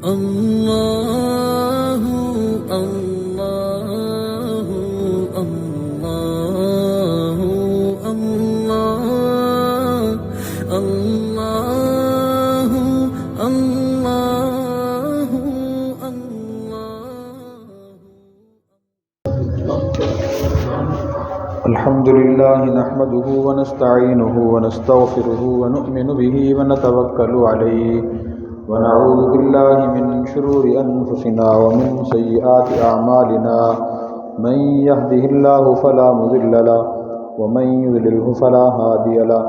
اللہ اللہ اللہ اللہ اللہ اللہ الحمد لله نحمده ونستعينه ونستغفره ونؤمن به ونتوكل عليه ونعوذ بالله من شرور أنفسنا ومن سيئات أعمالنا من يهده الله فلا مضل له ومن يضلله فلا هادي له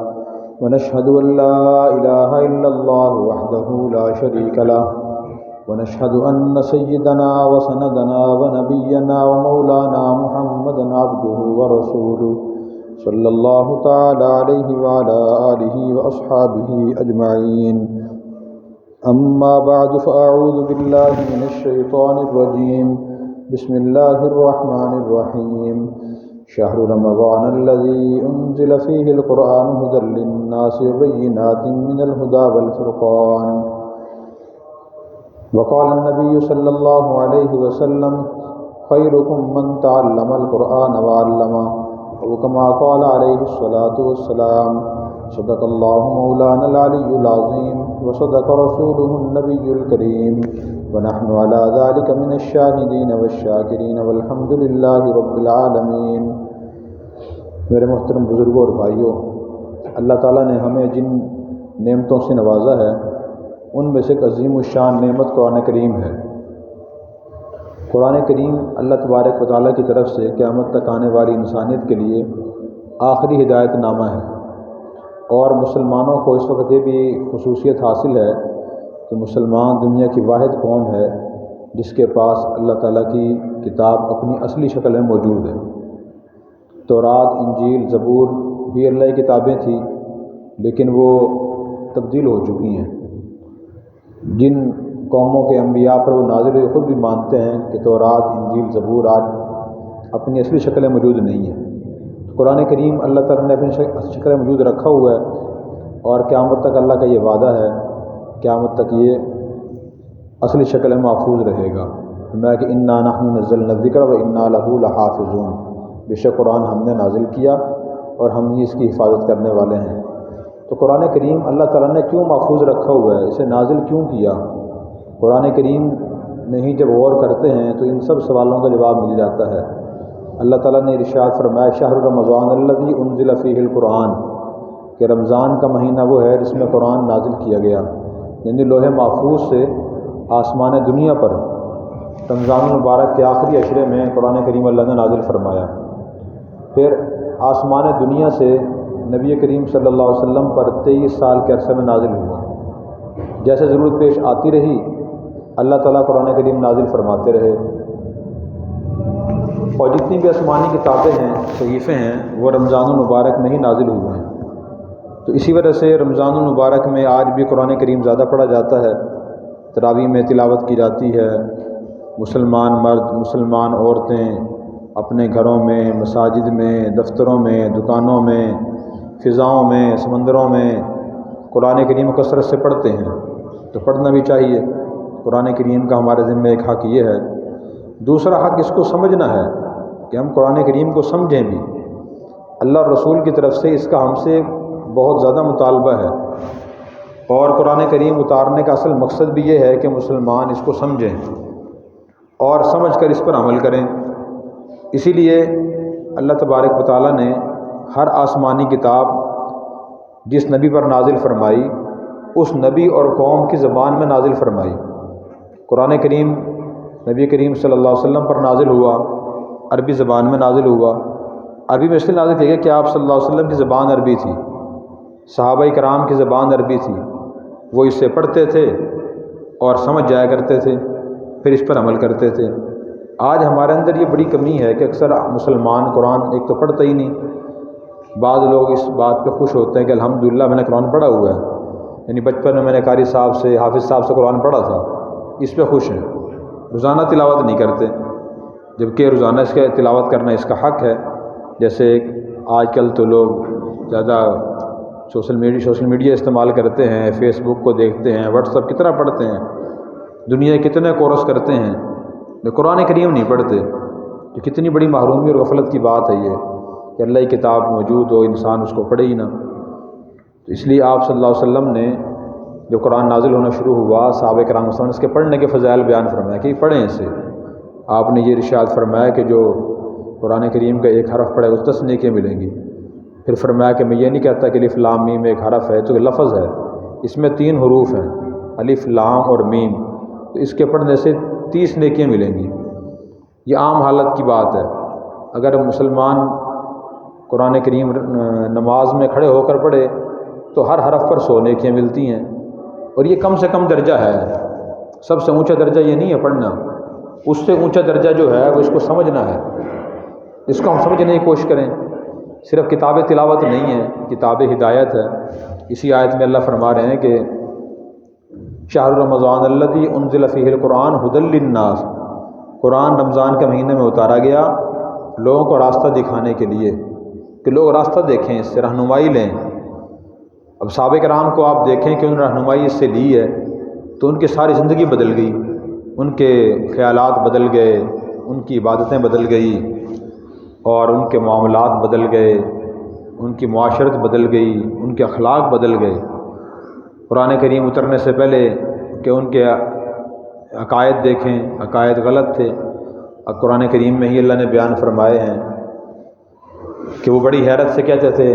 ونشهد أن لا إله إلا الله وحده لا شريك له ونشهد أن سيدنا وسندنا ونبينا ومولانا محمدا عبده ورسوله صلى الله تعالى عليه وعلى آله وأصحابه أجمعين أما بعد فأعوذ بالله من الشيطان الرجيم بسم الله الرحمن الرحيم شهر رمضان الذي أنزل فيه القرآن هدى للناس وبينات من الهدى والفرقان وقال النبي صلى الله عليه وسلم خيركم من تعلم القرآن وعلمه وكما قال عليه الصلاة والسلام صدق الله مولانا العلي العظيم وصدق رسوله النبي الكريم ونحن على ذلك من الشاهدين والشاكرين والحمد لله رب العالمين۔ میرے محترم بزرگوں اور بھائیوں، اللہ تعالیٰ نے ہمیں جن نعمتوں سے نوازا ہے ان میں سے ایک عظیم الشان نعمت قرآن کریم ہے۔ قرآن کریم اللہ تبارک و تعالیٰ کی طرف سے قیامت تک آنے والی انسانیت کے لیے آخری ہدایت نامہ ہے، اور مسلمانوں کو اس وقت یہ بھی خصوصیت حاصل ہے کہ مسلمان دنیا کی واحد قوم ہے جس کے پاس اللہ تعالیٰ کی کتاب اپنی اصلی شکل میں موجود ہے۔ تورات، انجیل، زبور بھی اللہ کی کتابیں تھیں، لیکن وہ تبدیل ہو چکی ہیں۔ جن قوموں کے انبیاء پر وہ نازل ہوئے خود بھی مانتے ہیں کہ تورات، انجیل، زبور آج اپنی اصلی شکل میں موجود نہیں ہے۔ قرآن کریم اللہ تعالیٰ نے اپنی شکل میں موجود رکھا ہوا ہے، اور قیامت تک اللہ کا یہ وعدہ ہے، قیامت تک یہ اصلی شکل میں محفوظ رہے گا۔ میں کہ انا نحن نزلنا الذکر و انا لہ لحافظون، بے شک قرآن ہم نے نازل کیا اور ہم ہی اس کی حفاظت کرنے والے ہیں۔ تو قرآن کریم اللہ تعالیٰ نے کیوں محفوظ رکھا ہوا ہے، اسے نازل کیوں کیا؟ قرآن کریم میں ہی جب غور کرتے ہیں تو ان سب سوالوں کا جواب مل جاتا ہے۔ اللہ تعالیٰ نے ارشاد فرمایا شہر رمضان الذی انزل فیہ القرآن، کہ رمضان کا مہینہ وہ ہے جس میں قرآن نازل کیا گیا، یعنی لوح محفوظ سے آسمان دنیا پر رمضان المبارک کے آخری عشرے میں قرآن کریم اللہ نے نازل فرمایا۔ پھر آسمان دنیا سے نبی کریم صلی اللہ علیہ وسلم پر 23 سال کے عرصے میں نازل ہوا۔ جیسے ضرورت پیش آتی رہی اللہ تعالیٰ قرآن کریم نازل فرماتے رہے، اور جتنی بھی آسمانی کتابیں ہیں، صحیفے ہیں، وہ رمضان المبارک میں ہی نازل ہوئے ہیں۔ تو اسی وجہ سے رمضان المبارک میں آج بھی قرآن کریم زیادہ پڑھا جاتا ہے، تراویح میں تلاوت کی جاتی ہے۔ مسلمان مرد، مسلمان عورتیں اپنے گھروں میں، مساجد میں، دفتروں میں، دکانوں میں، فضاؤں میں، سمندروں میں قرآن کریم کثرت سے پڑھتے ہیں۔ تو پڑھنا بھی چاہیے۔ قرآن کریم کا ہمارے ذمہ ایک حق یہ ہے۔ دوسرا حق اس کو سمجھنا ہے کہ ہم قرآن کریم کو سمجھیں بھی۔ اللہ اور رسول کی طرف سے اس کا ہم سے بہت زیادہ مطالبہ ہے، اور قرآن کریم اتارنے کا اصل مقصد بھی یہ ہے کہ مسلمان اس کو سمجھیں اور سمجھ کر اس پر عمل کریں۔ اسی لیے اللہ تبارک و تعالیٰ نے ہر آسمانی کتاب جس نبی پر نازل فرمائی اس نبی اور قوم کی زبان میں نازل فرمائی۔ قرآن کریم نبی کریم صلی اللہ علیہ وسلم پر نازل ہوا، عربی زبان میں نازل ہوا۔ عربی میں اس لیے نازل کیا گیا کہ آپ صلی اللہ علیہ وسلم کی زبان عربی تھی، صحابہ کرام کی زبان عربی تھی، وہ اس سے پڑھتے تھے اور سمجھ جایا کرتے تھے، پھر اس پر عمل کرتے تھے۔ آج ہمارے اندر یہ بڑی کمی ہے کہ اکثر مسلمان قرآن ایک تو پڑھتا ہی نہیں۔ بعض لوگ اس بات پہ خوش ہوتے ہیں کہ الحمدللہ میں نے قرآن پڑھا ہوا ہے، یعنی بچپن میں نے قاری صاحب سے، حافظ صاحب سے قرآن پڑھا تھا، اس پہ خوش ہیں۔ روزانہ تلاوت نہیں کرتے، جبکہ روزانہ اس کا تلاوت کرنا اس کا حق ہے۔ جیسے آج کل تو لوگ زیادہ سوشل میڈیا استعمال کرتے ہیں، فیس بک کو دیکھتے ہیں، واٹس ایپ کتنا پڑھتے ہیں، دنیا کے کتنے کورس کرتے ہیں لیکن قرآن کریم نہیں پڑھتے، یہ کتنی بڑی محرومی اور غفلت کی بات ہے یہ کہ اللہ کی کتاب موجود ہو، انسان اس کو پڑھے ہی نہ۔ تو اس لیے آپ صلی اللہ علیہ وسلم نے جب قرآن نازل ہونا شروع ہوا، صحابہ کرام نے اس کے پڑھنے کے فضائل بیان فرمایا کہ پڑھیں اسے۔ آپ نے یہ ارشاد فرمایا کہ جو قرآن کریم کا ایک حرف پڑھے اس 10 نیکیاں ملیں گی۔ پھر فرمایا کہ میں یہ نہیں کہتا کہ الف لام میم ایک حرف ہے، تو لفظ ہے، اس میں 3 حروف ہیں، الف لام اور میم، تو اس کے پڑھنے سے 30 نیکیاں ملیں گی۔ یہ عام حالت کی بات ہے۔ اگر مسلمان قرآن کریم نماز میں کھڑے ہو کر پڑھے تو ہر حرف پر 100 نیکیاں ملتی ہیں، اور یہ کم سے کم درجہ ہے، سب سے اونچا درجہ یہ نہیں ہے پڑھنا، اس سے اونچا درجہ جو ہے وہ اس کو سمجھنا ہے، اس کو ہم سمجھنے کی کوشش کریں۔ صرف کتاب تلاوت نہیں ہے، کتاب ہدایت ہے۔ اسی آیت میں اللہ فرما رہے ہیں کہ شہر رمضان الذی انزل فیہ القرآن ھدی للناس، قرآن رمضان کے مہینے میں اتارا گیا لوگوں کو راستہ دکھانے کے لیے کہ لوگ راستہ دیکھیں، اس سے رہنمائی لیں۔ اب صحابہ کرام کو آپ دیکھیں کہ انہوں نے رہنمائی اس سے لی ہے تو ان کی ساری زندگی بدل گئی، ان کے خیالات بدل گئے، ان کی عبادتیں بدل گئی، اور ان کے معاملات بدل گئے، ان کی معاشرت بدل گئی، ان کے اخلاق بدل گئے۔ قرآن کریم اترنے سے پہلے کہ ان کے عقائد دیکھیں، عقائد غلط تھے، اب قرآن کریم میں ہی اللہ نے بیان فرمائے ہیں کہ وہ بڑی حیرت سے کہتے تھے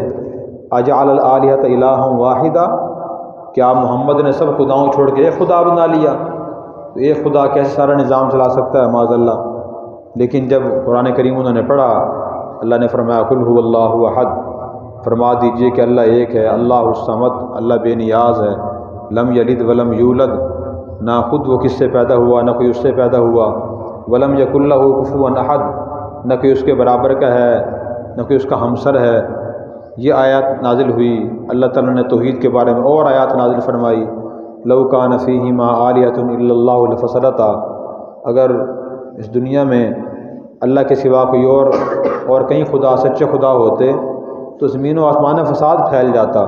اجعل الآلہۃ الہا واحدا، کیا محمد نے سب خداؤں چھوڑ کے ایک خدا بنا لیا؟ تو ایک خدا کیسے سارا نظام چلا سکتا ہے، معاذ اللہ۔ لیکن جب قرآن کریم انہوں نے پڑھا، اللہ نے فرمایا قل ھو اللہ احد، فرما دیجئے کہ اللہ ایک ہے، اللہ الصمد، اللہ بے نیاز ہے، لم یلد ولم یولد، نہ خود وہ کس سے پیدا ہوا نہ کوئی اس سے پیدا ہوا، ولم یکن لہ کفوا احد، نہ کوئی اس کے برابر کا ہے نہ کوئی اس کا ہمسر ہے۔ یہ آیات نازل ہوئی، اللہ تعالیٰ نے توحید کے بارے میں اور آیات نازل فرمائی، لو کان فیہما آلہۃ الا اللہ لفسدتا، اگر اس دنیا میں اللہ کے سوا کوئی اور کہیں خدا، سچے خدا ہوتے تو زمین و آسمان میں فساد پھیل جاتا۔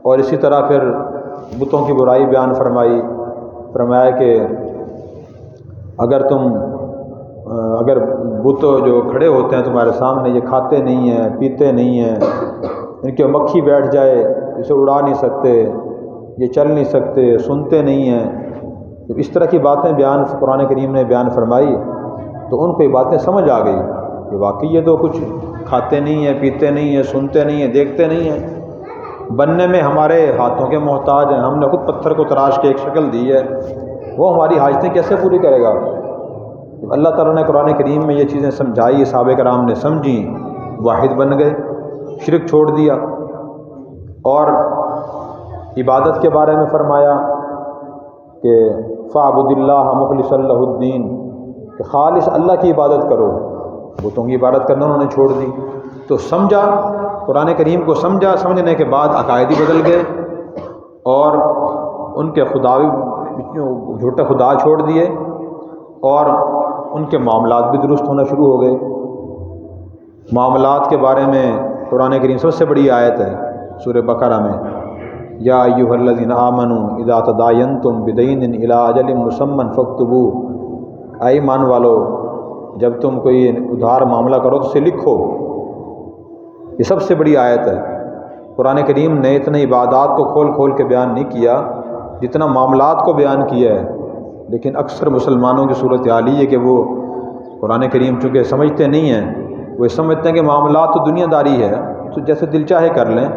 اور اسی طرح پھر بتوں کی برائی بیان فرمایا کہ اگر بت جو کھڑے ہوتے ہیں تمہارے سامنے، یہ کھاتے نہیں ہیں، پیتے نہیں ہیں، ان کے مکھی بیٹھ جائے اسے اڑا نہیں سکتے، یہ چل نہیں سکتے، سنتے نہیں ہیں، اس طرح کی باتیں قرآن کریم نے بیان فرمائی تو ان کو یہ باتیں سمجھ آ گئی کہ واقعی یہ تو کچھ کھاتے نہیں ہیں، پیتے نہیں ہیں، سنتے نہیں ہیں، دیکھتے نہیں ہیں، بننے میں ہمارے ہاتھوں کے محتاج ہیں، ہم نے خود پتھر کو تراش کے ایک شکل دی ہے، وہ ہماری حاجتیں کیسے پوری کرے گا؟ جب اللہ تعالیٰ نے قرآن کریم میں یہ چیزیں سمجھائی، صحابہ کرام نے سمجھیں، واحد بن گئے، شرک چھوڑ دیا، اور عبادت کے بارے میں فرمایا کہ فاعبد اللہ مخلصا لہ الدین، کہ خالص اللہ کی عبادت کرو، بتوں کی عبادت کرنا انہوں نے چھوڑ دی۔ تو سمجھا، قرآن کریم کو سمجھا، سمجھنے کے بعد عقائد ہی بدل گئے، اور ان کے جھوٹے خدا چھوڑ دیے، اور ان کے معاملات بھی درست ہونا شروع ہو گئے۔ معاملات کے بارے میں قرآن کریم سب سے بڑی آیت ہے سورہ بقرہ میں، یا ایھا الذین آمنوا اذا تداینتم بدین الی اجل مسمى فاکتبوہ، اے ایمان والو جب تم کوئی ادھار معاملہ کرو تو اسے لکھو۔ یہ سب سے بڑی آیت ہے۔ قرآن کریم نے اتنے عبادات کو کھول کھول کے بیان نہیں کیا جتنا معاملات کو بیان کیا ہے، لیکن اکثر مسلمانوں کی صورتحال یہ ہے کہ وہ قرآن کریم چونکہ سمجھتے نہیں ہیں، وہ سمجھتے ہیں کہ معاملات تو دنیا داری ہے، تو جیسے دل چاہے کر لیں،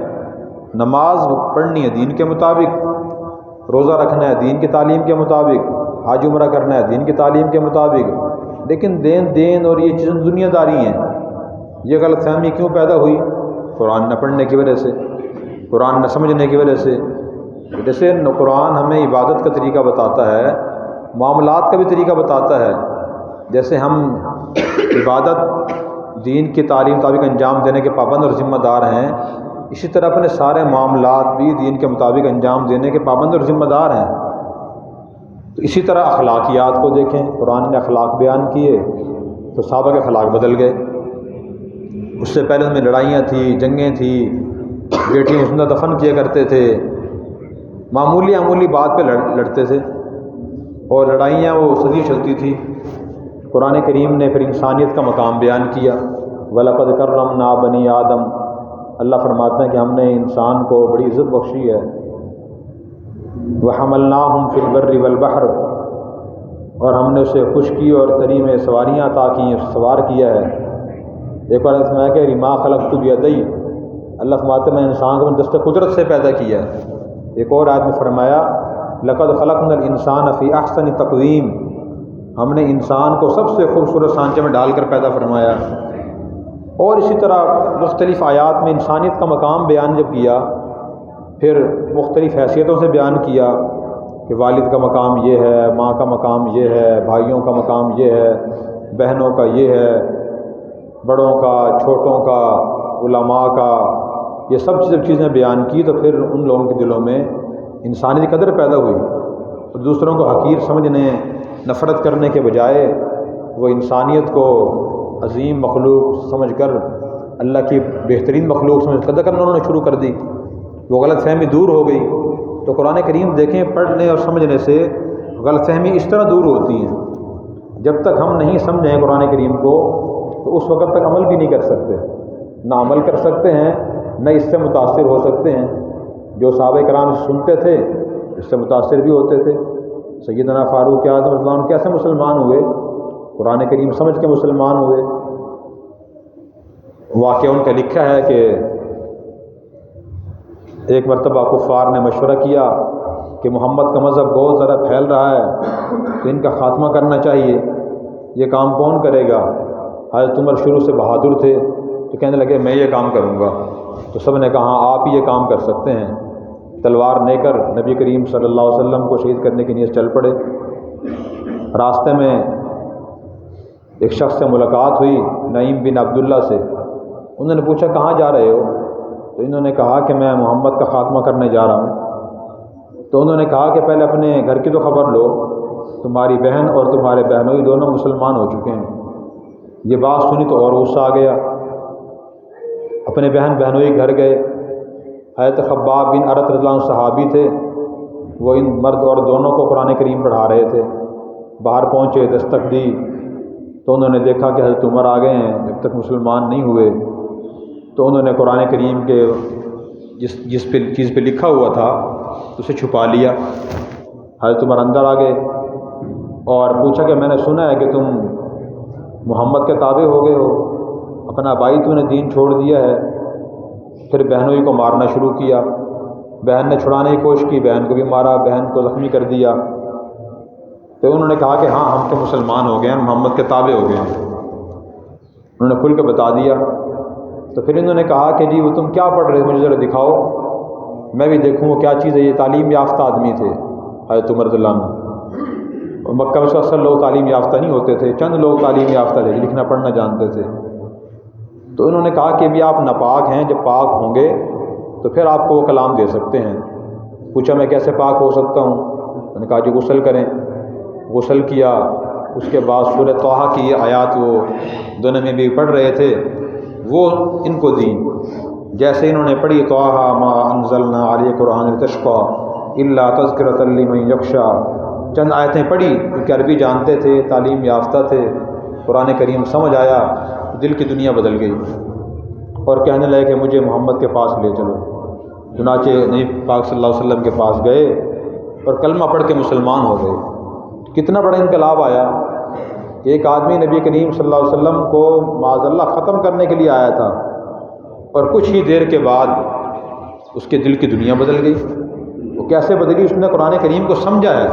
نماز پڑھنی ہے دین کے مطابق، روزہ رکھنا ہے دین کی تعلیم کے مطابق، حج عمرہ کرنا ہے دین کی تعلیم کے مطابق، لیکن دین اور یہ چیزیں دنیا داری ہیں۔ یہ غلط فہمی کیوں پیدا ہوئی؟ قرآن نہ پڑھنے کی وجہ سے، قرآن نہ سمجھنے کی وجہ سے۔ جیسے قرآن ہمیں عبادت کا طریقہ بتاتا ہے، معاملات کا بھی طریقہ بتاتا ہے، جیسے ہم عبادت دین کی تعلیم مطابق انجام دینے کے پابند اور ذمہ دار ہیں، اسی طرح اپنے سارے معاملات بھی دین کے مطابق انجام دینے کے پابند اور ذمہ دار ہیں۔ تو اسی طرح اخلاقیات کو دیکھیں، قرآن نے اخلاق بیان کیے تو صحابہ کے اخلاق بدل گئے۔ اس سے پہلے ان میں لڑائیاں تھیں، جنگیں تھیں، بیٹیوں زندہ دفن کیا کرتے تھے، معمولی بات پہ لڑتے تھے، اور لڑائیاں وہ صدیوں چلتی تھی۔ قرآن کریم نے پھر انسانیت کا مقام بیان کیا، وَلَقَدْ كَرَّمْنَا بَنِي آدم۔ اللہ فرماتے ہیں کہ ہم نے انسان کو بڑی عزت بخشی ہے۔ وَحَمَلْنَاهُمْ فِي الْبَرِّ وَالْبَحْرِ، اور ہم نے اسے خشکی اور تری میں سواریاں عطا کی ہیں، سوار کیا ہے۔ ایک بار فرمایا کہ مَا خَلَقْتُ بِيَدَيَّ، اللہ فرماتے ہیں میں انسان کو دست قدرت سے پیدا کیا ہے۔ ایک اور آیت میں فرمایا لَقَدْ خَلَقْنَا الْإِنسَانَ فِي أَحْسَنِ تَقْوِيمٍ، ہم نے انسان کو سب سے خوبصورت سانچے میں ڈال کر پیدا فرمایا۔ اور اسی طرح مختلف آیات میں انسانیت کا مقام بیان جب کیا، پھر مختلف حیثیتوں سے بیان کیا کہ والد کا مقام یہ ہے، ماں کا مقام یہ ہے، بھائیوں کا مقام یہ ہے، بہنوں کا یہ ہے، بڑوں کا، چھوٹوں کا، علماء کا، یہ سب چیزیں بیان کی، تو پھر ان لوگوں کے دلوں میں انسانیت کی قدر پیدا ہوئی، اور دوسروں کو حقیر سمجھنے، نفرت کرنے کے بجائے وہ انسانیت کو عظیم مخلوق سمجھ کر اللہ کی بہترین مخلوق سمجھ قدر کرنا انہوں نے شروع کر دی، وہ غلط فہمی دور ہو گئی۔ تو قرآن کریم دیکھیں، پڑھنے اور سمجھنے سے غلط فہمی اس طرح دور ہوتی ہیں۔ جب تک ہم نہیں سمجھیں قرآن کریم کو تو اس وقت تک عمل بھی نہیں کر سکتے، نہ عمل کر سکتے ہیں نہ اس سے متاثر ہو سکتے ہیں۔ جو صحابہ کرام سنتے تھے اس سے متاثر بھی ہوتے تھے۔ سیدنا فاروق اعظم رضی اللہ عنہ کیسے مسلمان ہوئے؟ قرآن کریم سمجھ کے مسلمان ہوئے۔ واقعہ ان کا لکھا ہے کہ ایک مرتبہ کفار نے مشورہ کیا کہ محمد کا مذہب بہت زیادہ پھیل رہا ہے تو ان کا خاتمہ کرنا چاہیے، یہ کام کون کرے گا؟ حضرت عمر شروع سے بہادر تھے تو کہنے لگے میں یہ کام کروں گا، تو سب نے کہا آپ ہی یہ کام کر سکتے ہیں۔ تلوار لے کر نبی کریم صلی اللہ علیہ وسلم کو شہید کرنے کی نیت چل پڑے۔ راستے میں ایک شخص سے ملاقات ہوئی، نعیم بن عبداللہ سے۔ انہوں نے پوچھا کہاں جا رہے ہو؟ تو انہوں نے کہا کہ میں محمد کا خاتمہ کرنے جا رہا ہوں۔ تو انہوں نے کہا کہ پہلے اپنے گھر کی تو خبر لو، تمہاری بہن اور تمہارے بہنوئی دونوں مسلمان ہو چکے ہیں۔ یہ بات سنی تو اور غصہ آ گیا، اپنے بہنوئی گھر گئے۔ حضرت خباب بن ارت رضی اللہ عنہ صحابی تھے، وہ ان مرد اور دونوں کو قرآن کریم پڑھا رہے تھے۔ باہر پہنچے، دستک دی تو انہوں نے دیکھا کہ حضرت عمر آ گئے ہیں، جب تک مسلمان نہیں ہوئے۔ تو انہوں نے قرآن کریم کے جس چیز پہ لکھا ہوا تھا اسے چھپا لیا۔ حضرت عمر اندر آ گئے اور پوچھا کہ میں نے سنا ہے کہ تم محمد کے تابع ہو گئے ہو، اپنا بھائی تو نے دین چھوڑ دیا ہے۔ پھر بہنوئی کو مارنا شروع کیا، بہن نے چھڑانے کی کوشش کی، بہن کو بھی مارا، بہن کو زخمی کر دیا۔ تو انہوں نے کہا کہ ہاں ہم تو مسلمان ہو گئے ہیں، محمد کے تابع ہو گئے ہیں۔ انہوں نے کھل کے بتا دیا۔ تو پھر انہوں نے کہا کہ جی وہ تم کیا پڑھ رہے، مجھے ذرا دکھاؤ میں بھی دیکھوں وہ کیا چیز ہے۔ یہ تعلیم یافتہ آدمی تھے حضرت عمر رضی اللہ عنہ، اور مکہ میں اکثر لوگ تعلیم یافتہ نہیں ہوتے تھے، چند لوگ تعلیم یافتہ تھے، لکھنا پڑھنا جانتے تھے۔ تو انہوں نے کہا کہ بھی آپ ناپاک ہیں، جب پاک ہوں گے تو پھر آپ کو وہ کلام دے سکتے ہیں۔ پوچھا میں کیسے پاک ہو سکتا ہوں؟ انہوں نے کہا جی غسل کریں۔ غسل کیا، اس کے بعد سورہ طٰہٰ کی یہ آیات وہ دونوں میں بھی پڑھ رہے تھے، وہ ان کو دیں۔ جیسے انہوں نے پڑھی طٰہٰ ما انزلنا علیک قرآن لتشقیٰ الا تذکرۃ لمن یخشیٰ، چند آیتیں پڑھی کیونکہ عربی جانتے تھے، تعلیم یافتہ تھے، قرآن کریم سمجھ آیا، دل کی دنیا بدل گئی اور کہنے لگے کہ مجھے محمد کے پاس لے چلو۔ چنانچہ نبی پاک صلی اللہ علیہ وسلم کے پاس گئے اور کلمہ پڑھ کے مسلمان ہو گئے۔ کتنا بڑا انقلاب آیا کہ ایک آدمی نبی کریم صلی اللہ علیہ وسلم کو معاذ اللہ ختم کرنے کے لیے آیا تھا، اور کچھ ہی دیر کے بعد اس کے دل کی دنیا بدل گئی۔ وہ کیسے بدلی؟ اس نے قرآن کریم کو سمجھا ہے۔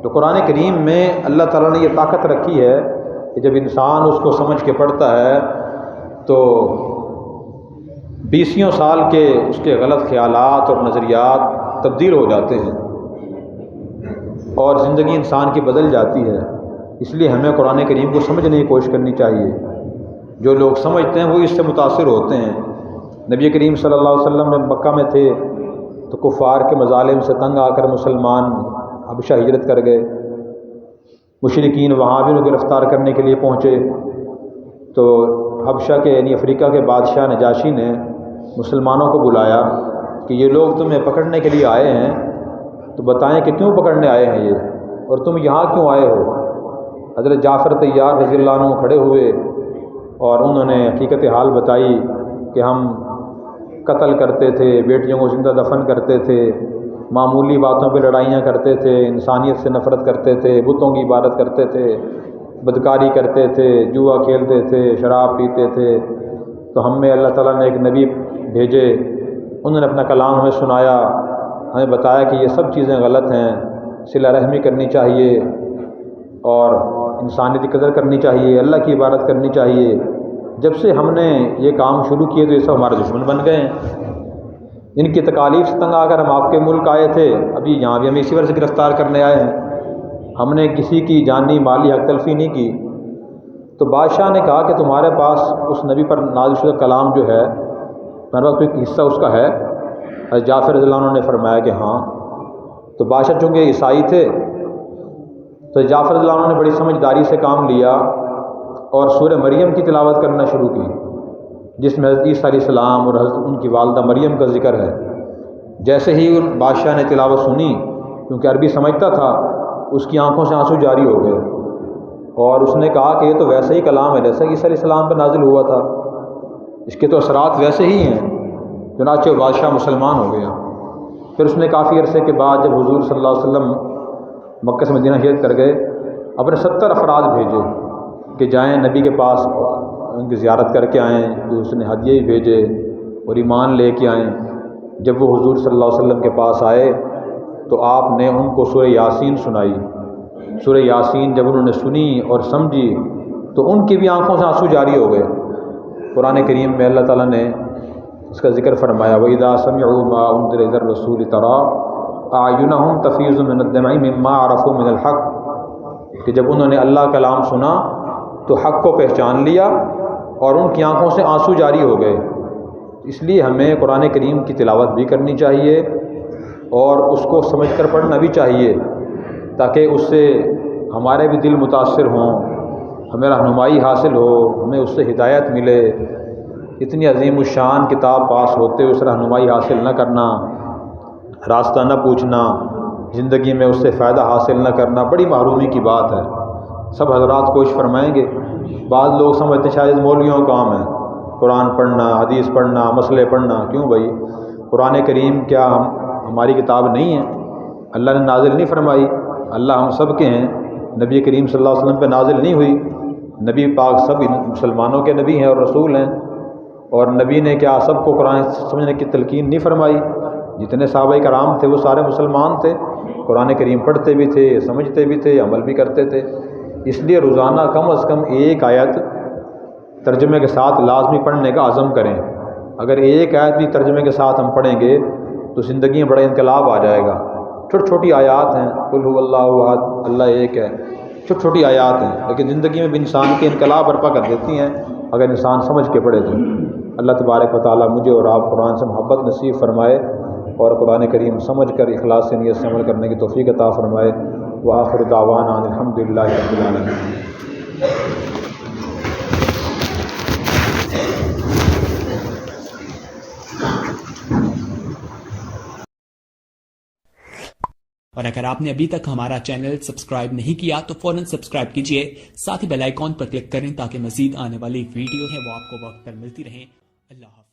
تو قرآن کریم میں اللہ تعالیٰ نے یہ طاقت رکھی ہے کہ جب انسان اس کو سمجھ کے پڑھتا ہے تو 20 سال کے اس کے غلط خیالات اور نظریات تبدیل ہو جاتے ہیں اور زندگی انسان کی بدل جاتی ہے۔ اس لیے ہمیں قرآن کریم کو سمجھنے کی کوشش کرنی چاہیے۔ جو لوگ سمجھتے ہیں وہ اس سے متاثر ہوتے ہیں۔ نبی کریم صلی اللہ علیہ وسلم جب مکہ میں تھے تو کفار کے مظالم سے تنگ آ کر مسلمان حبشہ ہجرت کر گئے۔ مشرکین وہاں بھی انہیں گرفتار کرنے کے لیے پہنچے، تو حبشہ کے یعنی افریقہ کے بادشاہ نجاشی نے مسلمانوں کو بلایا کہ یہ لوگ تمہیں پکڑنے کے لیے آئے ہیں، تو بتائیں کہ کیوں پکڑنے آئے ہیں یہ؟ اور تم یہاں کیوں آئے ہو؟ حضرت جعفر طیار رضی اللہ عنہ کھڑے ہوئے اور انہوں نے حقیقت حال بتائی کہ ہم قتل کرتے تھے، بیٹیوں کو زندہ دفن کرتے تھے، معمولی باتوں پہ لڑائیاں کرتے تھے، انسانیت سے نفرت کرتے تھے، بتوں کی عبادت کرتے تھے، بدکاری کرتے تھے، جوا کھیلتے تھے، شراب پیتے تھے۔ تو ہم میں اللہ تعالیٰ نے ایک نبی بھیجے، انہوں نے اپنا کلام ہمیں سنایا، ہمیں بتایا کہ یہ سب چیزیں غلط ہیں، صلہ رحمی کرنی چاہیے اور انسانیت کی قدر کرنی چاہیے، اللہ کی عبادت کرنی چاہیے۔ جب سے ہم نے یہ کام شروع کیے تو یہ سب ہمارے دشمن بن گئے ہیں۔ ان کی تکالیف سے تنگ آ کر ہم آپ کے ملک آئے تھے، ابھی یہاں بھی ہمیں اسی وجہ سے گرفتار کرنے آئے ہیں۔ ہم نے کسی کی جانی مالی حق تلفی نہیں کی۔ تو بادشاہ نے کہا کہ تمہارے پاس اس نبی پر نازل شدہ کلام جو ہے، تمہارے پاس کوئی حصہ اس کا ہے؟ حضرت جعفر رضی اللہ عنہ نے فرمایا کہ ہاں۔ تو بادشاہ چونکہ عیسائی تھے تو جعفر رضی اللہ عنہ نے بڑی سمجھداری سے کام لیا اور سورہ مریم کی تلاوت کرنا شروع کی، جس میں حضرت عیسیٰ علیہ السلام اور حضرت ان کی والدہ مریم کا ذکر ہے۔ جیسے ہی بادشاہ نے تلاوت سنی، کیونکہ عربی سمجھتا تھا، اس کی آنکھوں سے آنسو جاری ہو گئے اور اس نے کہا کہ یہ تو ویسا ہی کلام ہے جیسا عیسیٰ علیہ السلام پہ نازل ہوا تھا، اس کے تو اثرات ویسے ہی ہیں۔ چنانچہ بادشاہ مسلمان ہو گیا۔ پھر اس نے کافی عرصے کے بعد جب حضور صلی اللہ علیہ وسلم مکہ سے مدینہ ہجرت کر گئے، اپنے 70 افراد بھیجے کہ جائیں نبی کے پاس ان کی زیارت کر کے آئیں، تو اس نے ہدیے ہی بھیجے اور ایمان لے کے آئیں۔ جب وہ حضور صلی اللہ علیہ وسلم کے پاس آئے تو آپ نے ان کو سورہ یاسین سنائی۔ سورہ یاسین جب انہوں نے سنی اور سمجھی تو ان کی بھی آنکھوں سے آنسو جاری ہو گئے۔ قرآن کریم میں اللہ تعالیٰ نے اس کا ذکر فرمایا، وَإِذَا سَمِعُوا مَا أُنزِلَ إِلَى الرَّسُولِ تَرَىٰ أَعْيُنَهُمْ تَفِيضُ مِنَ الدَّمْعِ مِمَّا عَرَفُوا مِنَ الْحَقِّ، کہ جب انہوں نے اللہ کا کلام سنا تو حق کو پہچان لیا اور ان کی آنکھوں سے آنسو جاری ہو گئے۔ اس لیے ہمیں قرآن کریم کی تلاوت بھی کرنی چاہیے اور اس کو سمجھ کر پڑھنا بھی چاہیے، تاکہ اس سے ہمارے بھی دل متاثر ہوں، ہمیں رہنمائی حاصل ہو، ہمیں اس سے ہدایت ملے۔ اتنی عظیم الشان کتاب پاس ہوتے ہوئے اس رہنمائی حاصل نہ کرنا، راستہ نہ پوچھنا، زندگی میں اس سے فائدہ حاصل نہ کرنا بڑی محرومی کی بات ہے۔ سب حضرات کوشش فرمائیں گے۔ بعض لوگ سمجھتے شاید مولویوں کا کام ہے قرآن پڑھنا، حدیث پڑھنا، مسئلے پڑھنا۔ کیوں بھائی؟ قرآن کریم کیا ہماری کتاب نہیں ہے؟ اللہ نے نازل نہیں فرمائی؟ اللہ ہم سب کے ہیں، نبی کریم صلی اللہ علیہ وسلم پہ نازل نہیں ہوئی؟ نبی پاک سب مسلمانوں کے نبی ہیں اور رسول ہیں، اور نبی نے کیا سب کو قرآن سمجھنے کی تلقین نہیں فرمائی؟ جتنے صحابہ کرام تھے وہ سارے مسلمان تھے، قرآن کریم پڑھتے بھی تھے، سمجھتے بھی تھے، عمل بھی کرتے تھے۔ اس لیے روزانہ کم از کم ایک آیت ترجمے کے ساتھ لازمی پڑھنے کا عزم کریں۔ اگر ایک آیت بھی ترجمے کے ساتھ ہم پڑھیں گے تو زندگی میں بڑا انقلاب آ جائے گا۔ چھوٹی چھوٹی آیات ہیں، قل هو اللہ احد، اللہ ایک ہے، چھوٹی چھوٹی آیات ہیں، لیکن زندگی میں بھی انسان کے انقلاب برپا کر دیتی ہیں اگر انسان سمجھ کے پڑھے تو۔ اللہ تبارک و تعالیٰ مجھے اور آپ قرآن سے محبت نصیب فرمائے اور قرآن کریم سمجھ کر اخلاص سے نیت سے عمل کرنے کی توفیق عطا فرمائے۔ وآخر دعوانا ان الحمد للہ رب العالمین۔ اور اگر آپ نے ابھی تک ہمارا چینل سبسکرائب نہیں کیا تو فوراً سبسکرائب کیجئے، ساتھ ہی بیل آئیکن پر کلک کریں تاکہ مزید آنے والی ویڈیو ہے وہ آپ کو وقت پر ملتی رہیں۔ اللہ حافظ۔